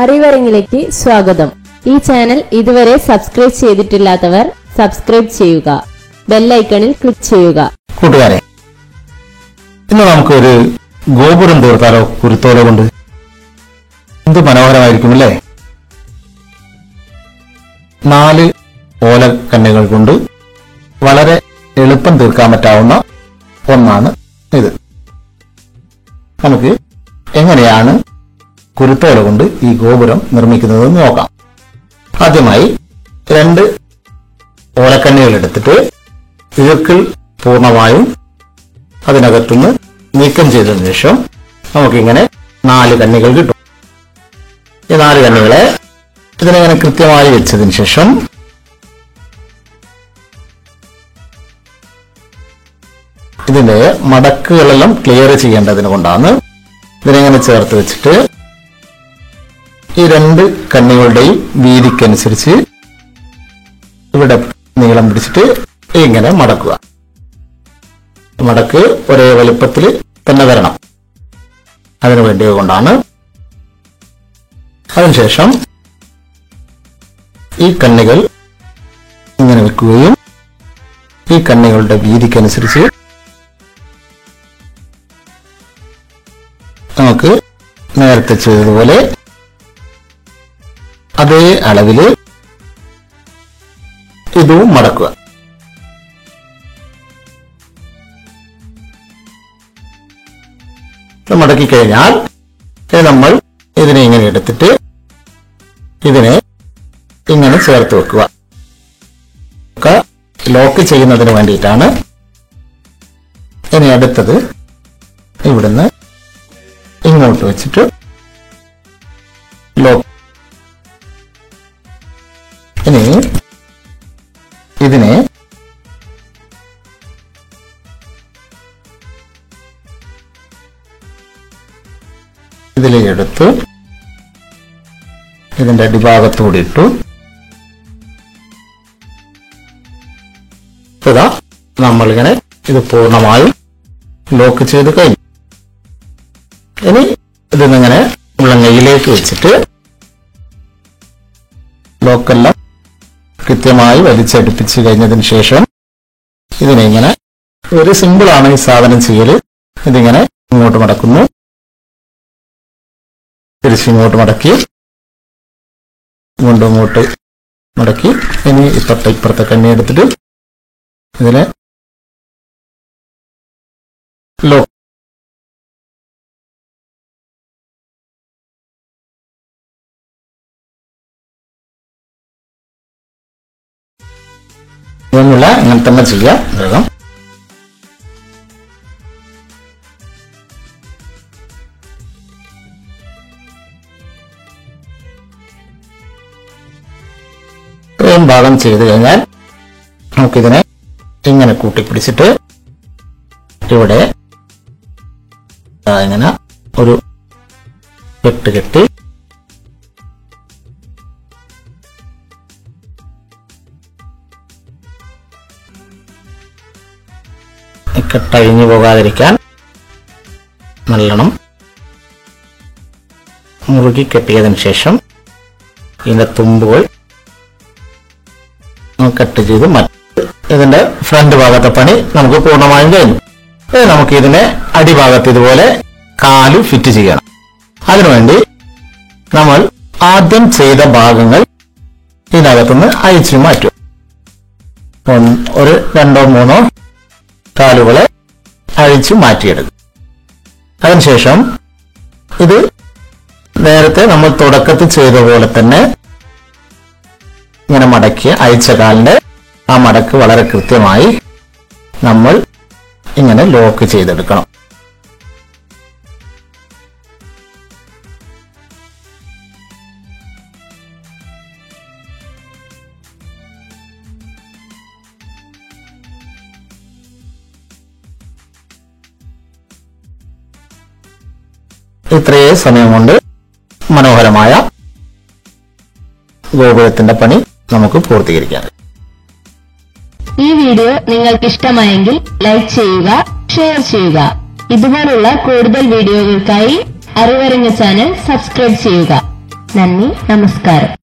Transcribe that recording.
അറിവരങ്ങിലേക്ക് സ്വാഗതം. ഈ ചാനൽ ഇതുവരെ സബ്സ്ക്രൈബ് ചെയ്തിട്ടില്ലാത്തവർ സബ്സ്ക്രൈബ് ചെയ്യുക, ബെല്ലൈക്കണിൽ ക്ലിക്ക് ചെയ്യുക. കൂട്ടുകാരെ, ഇന്ന് നമുക്കൊരു ഗോപുരം തീർത്താലോ? കുരുത്തോല കൊണ്ട് എന്ത് മനോഹരമായിരിക്കും അല്ലേ? 4 ഓലക്കന്നുകൾ കൊണ്ട് വളരെ എളുപ്പം തീർക്കാൻ പറ്റാവുന്ന ഒന്നാണ് ഇത്. നമുക്ക് എങ്ങനെയാണ് കുരുത്തോല കൊണ്ട് ഈ ഗോപുരം നിർമ്മിക്കുന്നതെന്ന് നോക്കാം. ആദ്യമായി 2 ഓലക്കന്നുകൾ എടുത്തിട്ട് ഈർക്കിൽ പൂർണ്ണമായും അതിനകത്തുനിന്ന് നീക്കം ചെയ്തതിനു ശേഷം നമുക്കിങ്ങനെ 4 കന്നികൾ കിട്ടും. ഈ 4 കന്നികളെ ഇതിനെങ്ങനെ കൃത്യമായി വെച്ചതിന് ശേഷം ഇതിന്റെ മടക്കുകളെല്ലാം ക്ലിയർ ചെയ്യേണ്ടതിന് കൊണ്ടാണ് ഇതിനെങ്ങനെ ചേർത്ത് വെച്ചിട്ട് ഈ 2 കന്നികളുടെയും വീതിക്കനുസരിച്ച് ഇവിടെ നീളം പിടിച്ചിട്ട് ഇങ്ങനെ മടക്കുക. മടക്ക് ഒരേ വലുപ്പത്തിൽ തന്നെ വരണം, അതിനു വേണ്ടി കൊണ്ടാണ്. അതിനുശേഷം ഈ കന്നികൾ ഇങ്ങനെ വെക്കുകയും ഈ കന്നികളുടെ വീതിക്കനുസരിച്ച് നമുക്ക് നേരത്തെ ചെയ്തതുപോലെ അതേ അളവിൽ ഇതും മടക്കുക. മടക്കി കഴിഞ്ഞാൽ നമ്മൾ ഇതിനെ ഇങ്ങനെ എടുത്തിട്ട് ഇതിനെ ഇങ്ങനെ ചേർത്ത് വെക്കുക. ലോക്ക് ചെയ്യുന്നതിന് വേണ്ടിയിട്ടാണ്. ഇനി അടുത്തത് ഇവിടുന്ന് ഇങ്ങോട്ട് വെച്ചിട്ട് ലോക്ക്. ഇനി ഇതിനെ ഇതിലെടുത്ത് ഇതിന്റെ അടിഭാഗത്തൂടെ ഇട്ടു. ഇതാ നമ്മളിങ്ങനെ ഇത് പൂർണ്ണമായും ലോക്ക് ചെയ്ത് കഴിഞ്ഞു. ഇനി ഇതിങ്ങനെ ഉള്ളങ്ങയിലേക്ക് വെച്ചിട്ട് ലോക്കെല്ലാം കൃത്യമായി വലിച്ചടുപ്പിച്ച് കഴിഞ്ഞതിന് ശേഷം ഇതിനെ ഇങ്ങനെ ഒരു സിമ്പിളാണ് ഈ സാധനം ചെയ്യല്. ഇതിങ്ങനെ ഇങ്ങോട്ട് മടക്കുന്നു, തിരിച്ചിങ്ങോട്ട് മടക്കി, ഇങ്ങോട്ട് മടക്കി. ഇനി ഇപ്പുറത്തെ കണ്ണി എടുത്തിട്ട് ഇതിനെ ലോക്ക്. ഒന്നുമില്ല, ഇങ്ങനെ തന്നെ ചെയ്യാം. വേഗം ഇത്രയും ഭാഗം ചെയ്ത് കഴിഞ്ഞാൽ നമുക്കിതിനെ ഇങ്ങനെ കൂട്ടിപ്പിടിച്ചിട്ട് ഇവിടെ ഇങ്ങനെ ഒരു കെട്ട് കെട്ടി കെട്ടഴിഞ്ഞു പോകാതിരിക്കാൻ നല്ലോണം മുറുകി കെട്ടിയതിന് ശേഷം ഇതിന്റെ തുമ്പുകൾ കട്ട് ചെയ്ത് മാറ്റും. ഇതിന്റെ ഫ്രണ്ട് ഭാഗത്തെ പണി നമുക്ക് പൂർണ്ണമായും കഴിഞ്ഞു. നമുക്ക് ഇതിന്റെ അടിഭാഗത്ത് ഇതുപോലെ കാല് ഫിറ്റ് ചെയ്യണം. അതിനുവേണ്ടി നമ്മൾ ആദ്യം ചെയ്ത ഭാഗങ്ങൾ ഇതിനകത്തുനിന്ന് അഴിച്ചു മാറ്റും. ഒരു 2-3 കാലുകളെ അഴിച്ചു മാറ്റിയെടുക്കും. അതിനുശേഷം ഇത് നേരത്തെ നമ്മൾ തുടക്കത്തിൽ ചെയ്ത പോലെ തന്നെ ഇങ്ങനെ മടക്കി അഴിച്ച കാലിന്റെ ആ മടക്ക് വളരെ കൃത്യമായി നമ്മൾ ഇങ്ങനെ ലോക്ക് ചെയ്തെടുക്കണം. ഇത്രയേ സമയം കൊണ്ട് മനോഹരമായ ഗോപുരത്തിന്റെ പണി നമുക്ക് പൂർത്തീകരിക്കാം. ഈ വീഡിയോ നിങ്ങൾക്ക് ഇഷ്ടമായെങ്കിൽ ലൈക്ക് ചെയ്യുക, ഷെയർ ചെയ്യുക. ഇതുപോലുള്ള കൂടുതൽ വീഡിയോകൾക്കായി അറിവരങ്ങ് ചാനൽ സബ്സ്ക്രൈബ് ചെയ്യുക. നന്ദി, നമസ്കാരം.